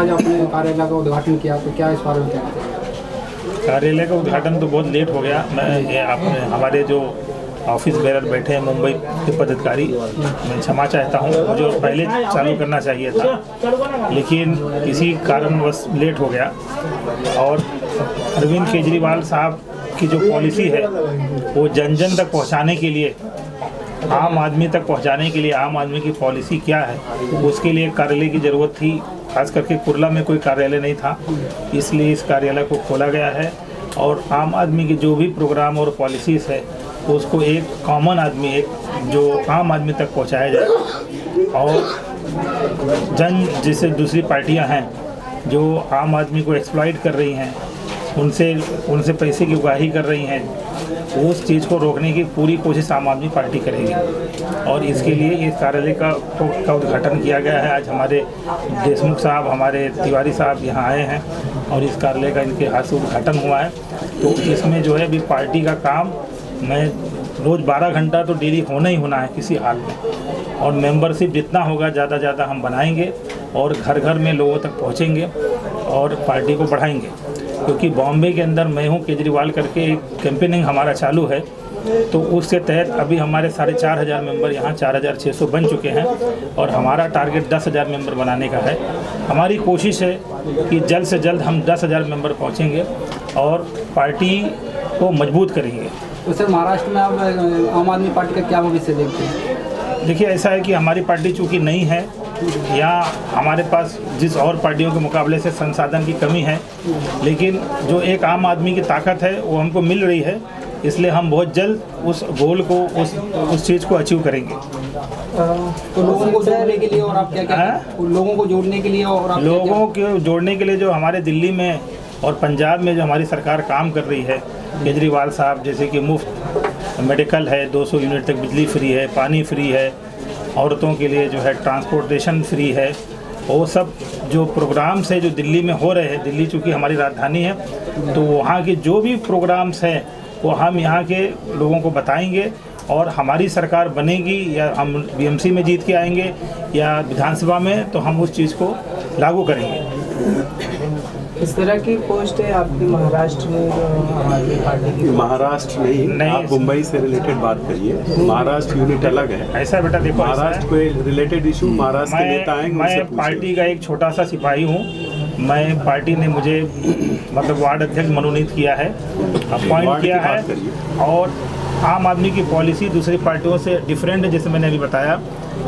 आज आपने कार्यालय का उद्घाटन किया, तो क्या इस बारे में कहना चाहिए? कार्यालय का उद्घाटन तो बहुत लेट हो गया। हमारे जो ऑफिस बेरर बैठे हैं मुंबई के पदाधिकारी, मैं क्षमा चाहता हूँ, मुझे पहले चालू करना चाहिए था, लेकिन किसी कारणवश लेट हो गया। और अरविंद केजरीवाल साहब की जो पॉलिसी है वो जन जन तक पहुँचाने के लिए, आम आदमी तक पहुँचाने के लिए, आम आदमी की पॉलिसी क्या है उसके लिए कार्यालय की ज़रूरत थी। खास करके कुर्ला में कोई कार्यालय नहीं था, इसलिए इस कार्यालय को खोला गया है। और आम आदमी की जो भी प्रोग्राम और पॉलिसीज़ है उसको एक कॉमन आदमी, एक जो आम आदमी तक पहुंचाया जाए। और जैसे दूसरी पार्टियां हैं जो आम आदमी को एक्सप्लॉइट कर रही हैं, उनसे पैसे की उगाही कर रही हैं, उस चीज़ को रोकने की पूरी कोशिश आम आदमी पार्टी करेगी। और इसके लिए इस कार्यालय का उद्घाटन किया गया है। आज हमारे देशमुख साहब, हमारे तिवारी साहब यहाँ आए हैं और इस कार्यालय का इनके हाथ से उद्घाटन हुआ है। तो इसमें जो है अभी पार्टी का काम, मैं रोज़ 12 घंटा तो डेली होना ही होना है किसी हाल में। और मेंबरशिप जितना होगा ज़्यादा हम बनाएंगे और घर घर में लोगों तक पहुँचेंगे और पार्टी को बढ़ाएंगे। क्योंकि बॉम्बे के अंदर मैं हूँ केजरीवाल करके एक कैंपेनिंग हमारा चालू है, तो उसके तहत अभी हमारे 4,500 मेंबर यहाँ 4,600 बन चुके हैं और हमारा टारगेट 10,000 मेंबर बनाने का है। हमारी कोशिश है कि जल्द से जल्द हम 10,000 मेंबर पहुँचेंगे और पार्टी को मजबूत करेंगे। तो सर, महाराष्ट्र में आप आम आदमी पार्टी का क्या भविष्य देखते हैं? देखिए, ऐसा है कि हमारी पार्टी चूँकि नई है, यहाँ हमारे पास जिस और पार्टियों के मुकाबले से संसाधन की कमी है, लेकिन जो एक आम आदमी की ताकत है वो हमको मिल रही है, इसलिए हम बहुत जल्द उस गोल को, उस चीज़ को अचीव करेंगे। तो लोगों को जोड़ने के लिए और आप क्या लोगों को जोड़ने के लिए और आप लोगों को जोड़ने के लिए जो हमारे दिल्ली में और पंजाब में जो हमारी सरकार काम कर रही है, केजरीवाल साहब, जैसे कि मुफ्त मेडिकल है, 200 यूनिट तक बिजली फ्री है, पानी फ्री है, औरतों के लिए जो है ट्रांसपोर्टेशन फ्री है, वो सब जो प्रोग्राम्स है जो दिल्ली में हो रहे हैं, दिल्ली चूँकि हमारी राजधानी है, तो वहाँ के जो भी प्रोग्राम्स हैं वो हम यहाँ के लोगों को बताएंगे। और हमारी सरकार बनेगी या हम बीएमसी में जीत के आएंगे या विधानसभा में, तो हम उस चीज़ को लागू करेंगे। इस तरह की पोस्ट है आपकी महाराष्ट्र में, आम आदमी पार्टी की? महाराष्ट्र नहीं, आप मुंबई से रिलेटेड बात करिए। महाराष्ट्र यूनिट अलग है। ऐसा बेटा देखो, महाराष्ट्र को रिलेटेड इशू महाराष्ट्र के नेता आएंगे। मैं पार्टी का एक छोटा सा सिपाही हूँ। मैं पार्टी ने मुझे मतलब वार्ड अध्यक्ष मनोनीत किया है, अपॉइंट किया है। और आम आदमी की पॉलिसी दूसरी पार्टियों से डिफरेंट है, जैसे मैंने अभी बताया।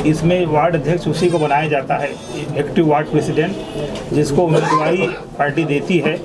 इसमें वार्ड अध्यक्ष उसी को बनाया जाता है, एक्टिव वार्ड प्रेसिडेंट, जिसको उम्मीदवारी पार्टी देती है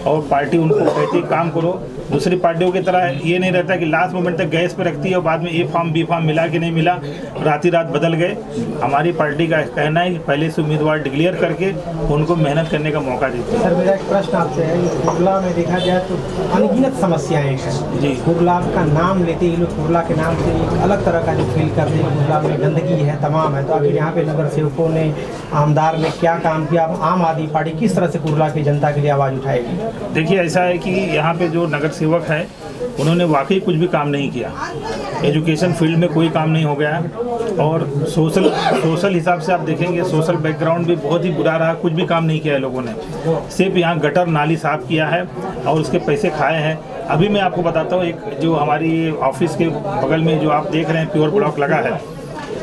और पार्टी उनको कहती है काम करो। दूसरी पार्टियों की तरह ये नहीं रहता कि लास्ट मोमेंट तक गैस पे रखती है और बाद में ए फॉर्म बी फॉर्म मिला कि नहीं मिला, रात ही रात बदल गए। हमारी पार्टी का कहना है कि पहले से उम्मीदवार डिक्लेयर करके उनको मेहनत करने का मौका देते हैं। सर, मेरा एक प्रश्न आपसे है, कुर्ला में देखा जाए तो अनगिनत समस्याएं हैं जी। कुर्ला का नाम लेते ही लोग कुर्ला के नाम से एक अलग तरह का जो फील करते हैं, कुर्ला में गंदगी है, तमाम है। तो आखिर यहाँ पे नगर सेवकों ने, आमदार ने क्या काम किया? आम आदमी पार्टी किस तरह से कुर्ला की जनता के लिए आवाज़ उठाएगी? देखिए, ऐसा है कि यहाँ पे जो नगर सेवक है उन्होंने वाकई कुछ भी काम नहीं किया। एजुकेशन फील्ड में कोई काम नहीं हो गया और सोशल हिसाब से आप देखेंगे, सोशल बैकग्राउंड भी बहुत ही बुरा रहा, कुछ भी काम नहीं किया है लोगों ने। सिर्फ यहाँ गटर नाली साफ किया है और उसके पैसे खाए हैं। अभी मैं आपको बताता हूँ, एक जो हमारी ऑफिस के बगल में जो आप देख रहे हैं प्योर ब्लॉक लगा है,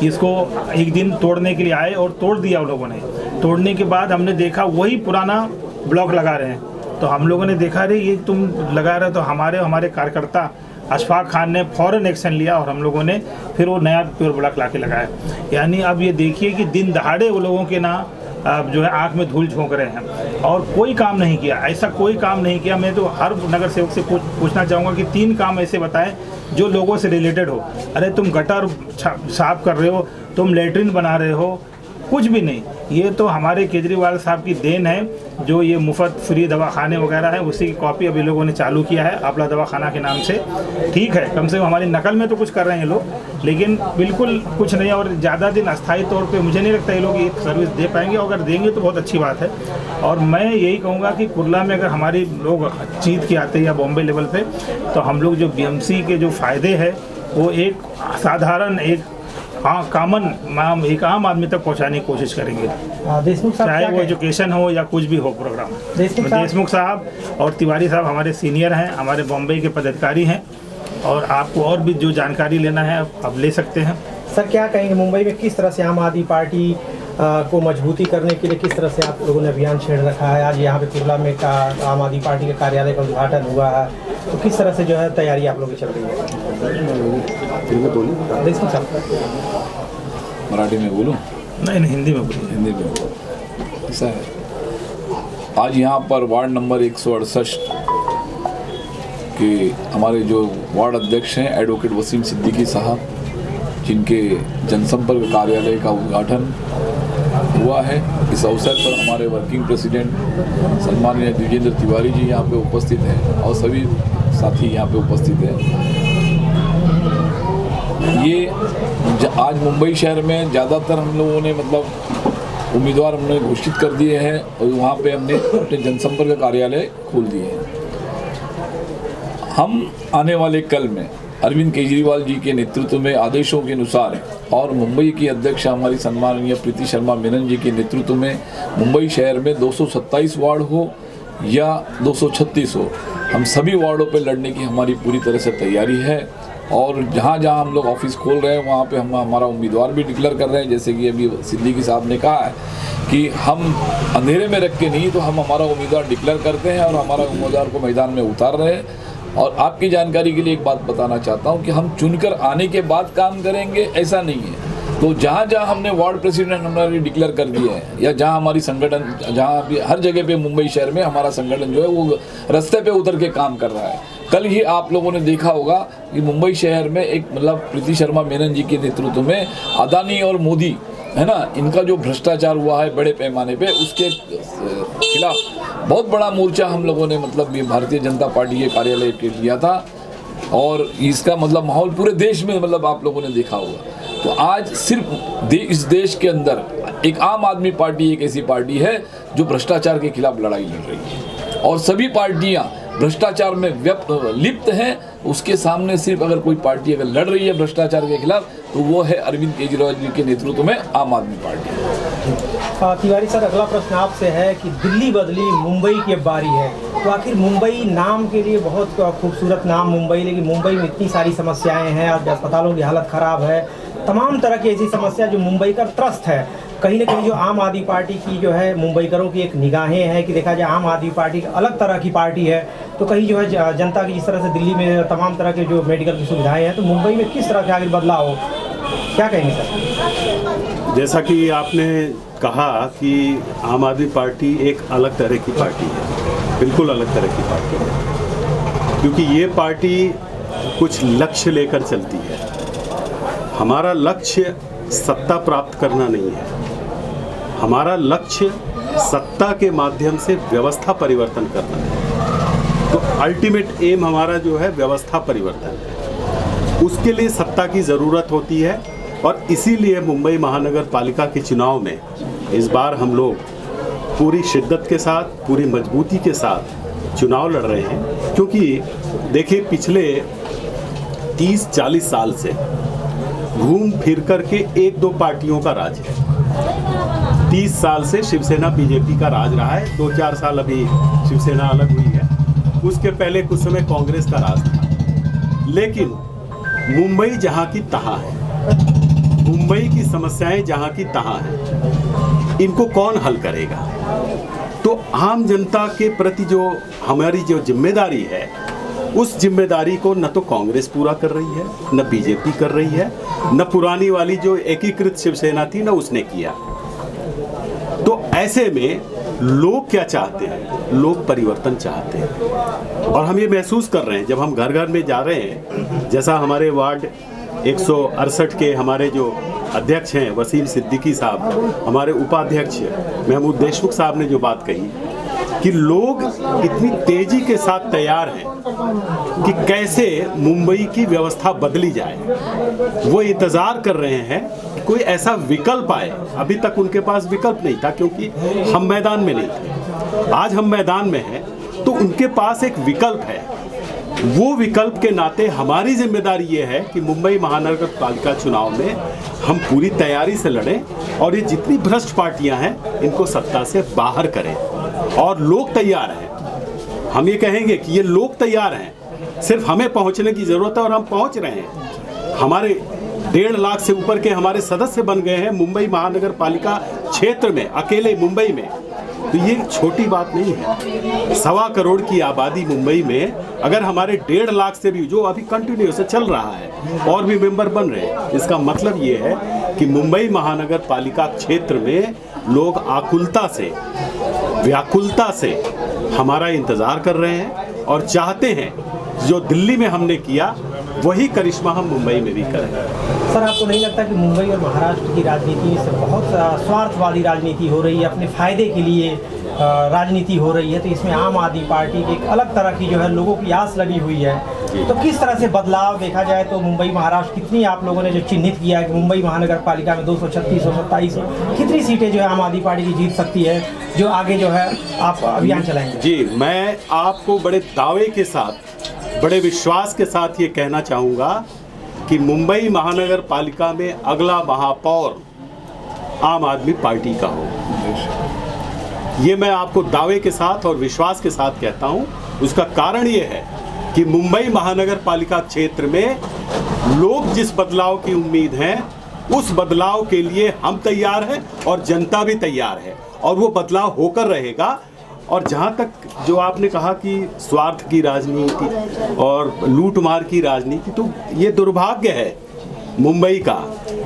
इसको एक दिन तोड़ने के लिए आए और तोड़ दिया उन लोगों ने। तोड़ने के बाद हमने देखा वही पुराना ब्लॉक लगा रहे हैं, तो हम लोगों ने देखा रे ये तुम लगा रहे, तो हमारे कार्यकर्ता अशफाक खान ने फ़ौरन एक्शन लिया और हम लोगों ने फिर वो नया प्योर ब्लॉक ला के लगाया। यानी अब ये देखिए कि दिन दहाड़े वो लोगों के ना जो है आँख में धूल झोंक रहे हैं और कोई काम नहीं किया, ऐसा कोई काम नहीं किया। मैं तो हर नगर सेवक से पूछना चाहूँगा कि 3 काम ऐसे बताएं जो लोगों से रिलेटेड हो। अरे तुम गटर साफ कर रहे हो, तुम लेटरिन बना रहे हो, कुछ भी नहीं। ये तो हमारे केजरीवाल साहब की देन है, जो ये मुफ्त फ्री दवाखाने वगैरह है उसी की कॉपी अभी लोगों ने चालू किया है आपला दवाखाना के नाम से। ठीक है, कम से कम हमारी नकल में तो कुछ कर रहे हैं लोग, लेकिन बिल्कुल कुछ नहीं। और ज़्यादा दिन अस्थायी तौर पे मुझे नहीं लगता ये लोग ये सर्विस दे पाएंगे, अगर देंगे तो बहुत अच्छी बात है। और मैं यही कहूँगा कि कुर्ला में अगर हमारी लोग जीत के आते हैं या बॉम्बे लेवल पर, तो हम लोग जो BMC के जो फ़ायदे हैं वो एक साधारण एक हाँ कॉमन हम एक आम आदमी तक पहुंचाने की कोशिश करेंगे, देशमुख साहब चाहे क्या वो कहें? एजुकेशन हो या कुछ भी हो प्रोग्राम। देशमुख साहब और तिवारी साहब हमारे सीनियर हैं, हमारे बॉम्बे के पदाधिकारी हैं, और आपको और भी जो जानकारी लेना है आप ले सकते हैं। सर क्या कहेंगे, मुंबई में किस तरह से आम आदमी पार्टी को मजबूती करने के लिए किस तरह से आप लोगों ने अभियान छेड़ रखा है? आज यहाँ पे कुर्ला में आम आदमी पार्टी के कार्यालय का उद्घाटन हुआ है, तो किस तरह से जो है तैयारी आप लोगों की चल रही है? देशमुख साहब मराठी में बोलूं? नहीं हिंदी में बोलिए। हिंदी में ऐसा है, आज यहाँ पर वार्ड नंबर 168 के हमारे जो वार्ड अध्यक्ष हैं एडवोकेट वसीम सिद्दीकी साहब, जिनके जनसंपर्क कार्यालय का उद्घाटन हुआ है, इस अवसर पर हमारे वर्किंग प्रेसिडेंट सम्माननीय द्विजेंद्र तिवारी जी यहाँ पे उपस्थित हैं और सभी साथी यहाँ पे उपस्थित हैं। ये आज मुंबई शहर में ज़्यादातर हम लोगों ने मतलब उम्मीदवार हमने घोषित कर दिए हैं और वहाँ पे हमने अपने जनसंपर्क कार्यालय खोल दिए हैं। हम आने वाले कल में अरविंद केजरीवाल जी के नेतृत्व में आदेशों के अनुसार और मुंबई की अध्यक्ष हमारी सम्माननीय प्रीति शर्मा मेनन जी के नेतृत्व में मुंबई शहर में 227 वार्ड हो या 236 हो, हम सभी वार्डों पर लड़ने की हमारी पूरी तरह से तैयारी है। और जहाँ जहाँ हम लोग ऑफिस खोल रहे हैं वहाँ पे हम हमारा उम्मीदवार भी डिक्लेयर कर रहे हैं, जैसे कि अभी सिद्दीकी साहब ने कहा है कि हम अंधेरे में रख के नहीं तो हम हमारा उम्मीदवार डिक्लेयर करते हैं और हमारा उम्मीदवार को मैदान में उतार रहे हैं। और आपकी जानकारी के लिए एक बात बताना चाहता हूं कि हम चुनकर आने के बाद काम करेंगे ऐसा नहीं है। तो जहाँ जहाँ हमने वार्ड प्रेसिडेंट हमारे डिक्लेयर कर दिए हैं या जहाँ हमारी संगठन जहाँ भी हर जगह पे मुंबई शहर में हमारा संगठन जो है वो रास्ते पे उतर के काम कर रहा है। कल ही आप लोगों ने देखा होगा कि मुंबई शहर में एक मतलब प्रीति शर्मा मेनन जी के नेतृत्व में अदानी और मोदी है ना, इनका जो भ्रष्टाचार हुआ है बड़े पैमाने पे, उसके खिलाफ बहुत बड़ा मोर्चा हम लोगों ने मतलब ये भारतीय जनता पार्टी के कार्यालय के लिया था और इसका मतलब माहौल पूरे देश में मतलब आप लोगों ने देखा होगा। तो आज सिर्फ इस देश के अंदर एक आम आदमी पार्टी एक ऐसी पार्टी है जो भ्रष्टाचार के खिलाफ लड़ाई लड़ रही है और सभी पार्टियां भ्रष्टाचार में लिप्त हैं। उसके सामने सिर्फ अगर कोई पार्टी अगर लड़ रही है भ्रष्टाचार के खिलाफ तो वो है अरविंद केजरीवाल जी के नेतृत्व में आम आदमी पार्टी। तिवारी सर अगला प्रश्न आपसे है कि दिल्ली बदली मुंबई की अब बारी है, तो आखिर मुंबई नाम के लिए बहुत खूबसूरत नाम मुंबई, लेकिन मुंबई में इतनी सारी समस्याएं हैं, आज अस्पतालों की हालत ख़राब है, तमाम तरह की ऐसी समस्या जो मुंबई का त्रस्त है। कहीं ना कहीं जो आम आदमी पार्टी की जो है मुंबईकरों की एक निगाहें हैं कि देखा जाए आम आदमी पार्टी अलग तरह की पार्टी है, तो कहीं जो है जनता की जिस तरह से दिल्ली में तमाम तरह के जो मेडिकल की सुविधाएं हैं, तो मुंबई में किस तरह से आगे बदलाव हो, क्या कहेंगे सर? जैसा कि आपने कहा कि आम आदमी पार्टी एक अलग तरह की पार्टी है, बिल्कुल अलग तरह की पार्टी है, क्योंकि ये पार्टी कुछ लक्ष्य लेकर चलती है। हमारा लक्ष्य सत्ता प्राप्त करना नहीं है, हमारा लक्ष्य सत्ता के माध्यम से व्यवस्था परिवर्तन करना है। तो अल्टीमेट एम हमारा जो है व्यवस्था परिवर्तन है, उसके लिए सत्ता की ज़रूरत होती है और इसीलिए मुंबई महानगर पालिका के चुनाव में इस बार हम लोग पूरी शिद्दत के साथ, पूरी मजबूती के साथ चुनाव लड़ रहे हैं। क्योंकि देखिए पिछले 30-40 साल से घूम फिर करके एक दो पार्टियों का राज है। 30 साल से शिवसेना बीजेपी का राज रहा है, 2-4 साल अभी शिवसेना अलग हुई है, उसके पहले कुछ समय कांग्रेस का राज था। लेकिन मुंबई जहां की तहां है, मुंबई की समस्याएं जहां की तहां हैं, इनको कौन हल करेगा? तो आम जनता के प्रति जो हमारी जो जिम्मेदारी है, उस जिम्मेदारी को न तो कांग्रेस पूरा कर रही है, न बीजेपी कर रही है, न पुरानी वाली जो एकीकृत शिवसेना थी न उसने किया। तो ऐसे में लोग क्या चाहते हैं? लोग परिवर्तन चाहते हैं और हम ये महसूस कर रहे हैं जब हम घर घर में जा रहे हैं। जैसा हमारे वार्ड 168 के हमारे जो अध्यक्ष हैं वसीम सिद्दीकी साहब, हमारे उपाध्यक्ष महमूद देशमुख साहब ने जो बात कही कि लोग इतनी तेजी के साथ तैयार हैं कि कैसे मुंबई की व्यवस्था बदली जाए, वो इंतज़ार कर रहे हैं कि कोई ऐसा विकल्प आए। अभी तक उनके पास विकल्प नहीं था क्योंकि हम मैदान में नहीं थे। आज हम मैदान में हैं तो उनके पास एक विकल्प है वो विकल्प के नाते हमारी जिम्मेदारी ये है कि मुंबई महानगर पालिका चुनाव में हम पूरी तैयारी से लड़ें और ये जितनी भ्रष्ट पार्टियां हैं इनको सत्ता से बाहर करें। और लोग तैयार हैं, हम ये कहेंगे कि ये लोग तैयार हैं, सिर्फ हमें पहुंचने की जरूरत है और हम पहुंच रहे हैं। हमारे 1.5 लाख से ऊपर के हमारे सदस्य बन गए हैं मुंबई महानगर पालिका क्षेत्र में, अकेले मुंबई में। तो ये छोटी बात नहीं है। 1.25 करोड़ की आबादी मुंबई में, अगर हमारे 1.5 लाख से भी, जो अभी कंटिन्यू से चल रहा है, और भी मेंबर बन रहे हैं, इसका मतलब ये है कि मुंबई महानगर पालिका क्षेत्र में लोग आकुलता से, व्याकुलता से हमारा इंतजार कर रहे हैं और चाहते हैं जो दिल्ली में हमने किया वही करिश्मा हम मुंबई में भी करें। सर, आपको नहीं लगता कि मुंबई और महाराष्ट्र की राजनीति से बहुत स्वार्थवादी राजनीति हो रही है, अपने फायदे के लिए राजनीति हो रही है? तो इसमें आम आदमी पार्टी की एक अलग तरह की जो है लोगों की आस लगी हुई है। तो किस तरह से बदलाव देखा जाए तो मुंबई महाराष्ट्र, कितनी आप लोगों ने जो चिन्हित किया है कि मुंबई महानगर पालिका में 236, 227 कितनी सीटें जो है आम आदमी पार्टी की जीत सकती है, जो आगे जो है आप अभियान चलाएंगे? जी, मैं आपको बड़े दावे के साथ, बड़े विश्वास के साथ ये कहना चाहूँगा कि मुंबई महानगर पालिका में अगला महापौर आम आदमी पार्टी का हो। ये मैं आपको दावे के साथ और विश्वास के साथ कहता हूँ। उसका कारण ये है कि मुंबई महानगर पालिका क्षेत्र में लोग जिस बदलाव की उम्मीद है, उस बदलाव के लिए हम तैयार हैं और जनता भी तैयार है, और वो बदलाव होकर रहेगा। और जहाँ तक जो आपने कहा कि स्वार्थ की राजनीति और लूटमार की राजनीति, तो ये दुर्भाग्य है मुंबई का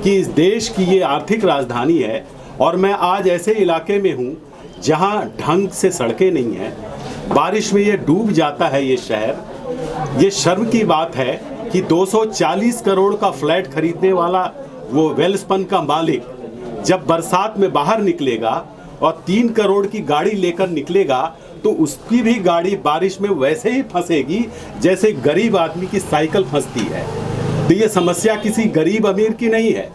कि इस देश की ये आर्थिक राजधानी है और मैं आज ऐसे इलाके में हूँ जहाँ ढंग से सड़कें नहीं हैं, बारिश में ये डूब जाता है ये शहर। ये शर्म की बात है कि 240 करोड़ का फ्लैट खरीदने वाला वो वेलस्पन का मालिक जब बरसात में बाहर निकलेगा और 3 करोड़ की गाड़ी लेकर निकलेगा तो उसकी भी गाड़ी बारिश में वैसे ही फंसेगी जैसे गरीब आदमी की साइकिल फंसती है। तो ये समस्या किसी गरीब अमीर की नहीं है।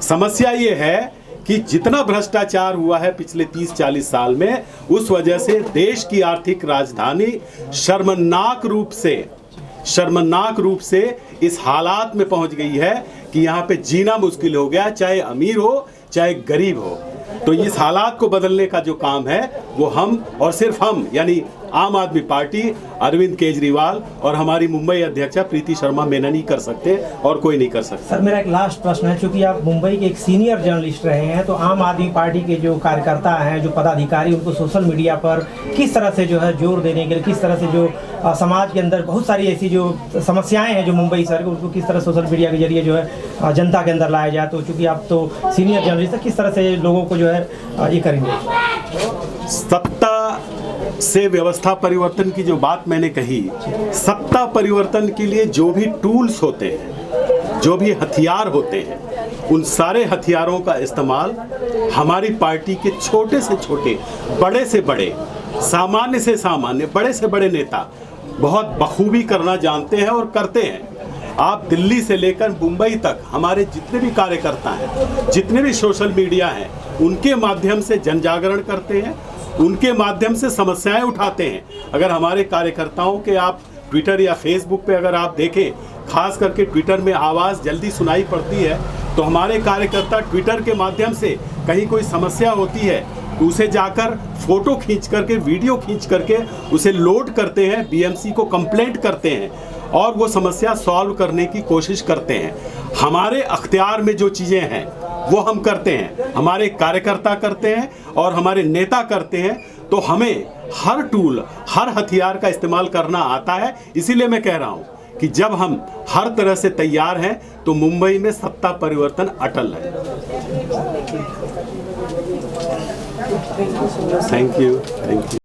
समस्या ये है कि जितना भ्रष्टाचार हुआ है पिछले 30-40 साल में, उस वजह से देश की आर्थिक राजधानी शर्मनाक रूप से इस हालात में पहुंच गई है कि यहाँ पे जीना मुश्किल हो गया, चाहे अमीर हो चाहे गरीब हो। तो इस हालात को बदलने का जो काम है वो हम, और सिर्फ हम, यानी आम आदमी पार्टी, अरविंद केजरीवाल और हमारी मुंबई अध्यक्षा प्रीति शर्मा मेनन ही कर सकते हैं और कोई नहीं कर सकता। सर, मेरा एक लास्ट प्रश्न है, चूंकि आप मुंबई के एक सीनियर जर्नलिस्ट रहे हैं, तो आम आदमी पार्टी के जो कार्यकर्ता हैं, जो पदाधिकारी, उनको सोशल मीडिया पर किस तरह से जो है जोर देने के लिए, किस तरह से जो समाज के अंदर बहुत सारी ऐसी जो समस्याएं हैं जो मुंबई शहर, उनको किस तरह सोशल मीडिया के जरिए जो है जनता के अंदर लाया जाए? तो चूंकि आप तो सीनियर जर्नलिस्ट हैं, किस तरह से लोगों को जो है ये करेंगे? सत्ता से व्यवस्था परिवर्तन की जो बात मैंने कही, सत्ता परिवर्तन के लिए जो भी टूल्स होते हैं, जो भी हथियार होते हैं, उन सारे हथियारों का इस्तेमाल हमारी पार्टी के छोटे से छोटे, बड़े से बड़े, सामान्य से सामान्य, बड़े से बड़े नेता बहुत बखूबी करना जानते हैं और करते हैं। आप दिल्ली से लेकर मुंबई तक हमारे जितने भी कार्यकर्ता हैं, जितने भी सोशल मीडिया हैं, उनके माध्यम से जन जागरण करते हैं, उनके माध्यम से समस्याएं उठाते हैं। अगर हमारे कार्यकर्ताओं के आप ट्विटर या फेसबुक पे अगर आप देखें, खास करके ट्विटर में आवाज़ जल्दी सुनाई पड़ती है, तो हमारे कार्यकर्ता ट्विटर के माध्यम से कहीं कोई समस्या होती है तो उसे जाकर फोटो खींच करके, वीडियो खींच करके उसे लोड करते हैं, बीएमसी को कंप्लेंट करते हैं और वो समस्या सॉल्व करने की कोशिश करते हैं। हमारे अख्तियार में जो चीज़ें हैं वो हम करते हैं, हमारे कार्यकर्ता करते हैं और हमारे नेता करते हैं। तो हमें हर टूल, हर हथियार का इस्तेमाल करना आता है। इसीलिए मैं कह रहा हूँ कि जब हम हर तरह से तैयार हैं तो मुंबई में सत्ता परिवर्तन अटल है। Thank you.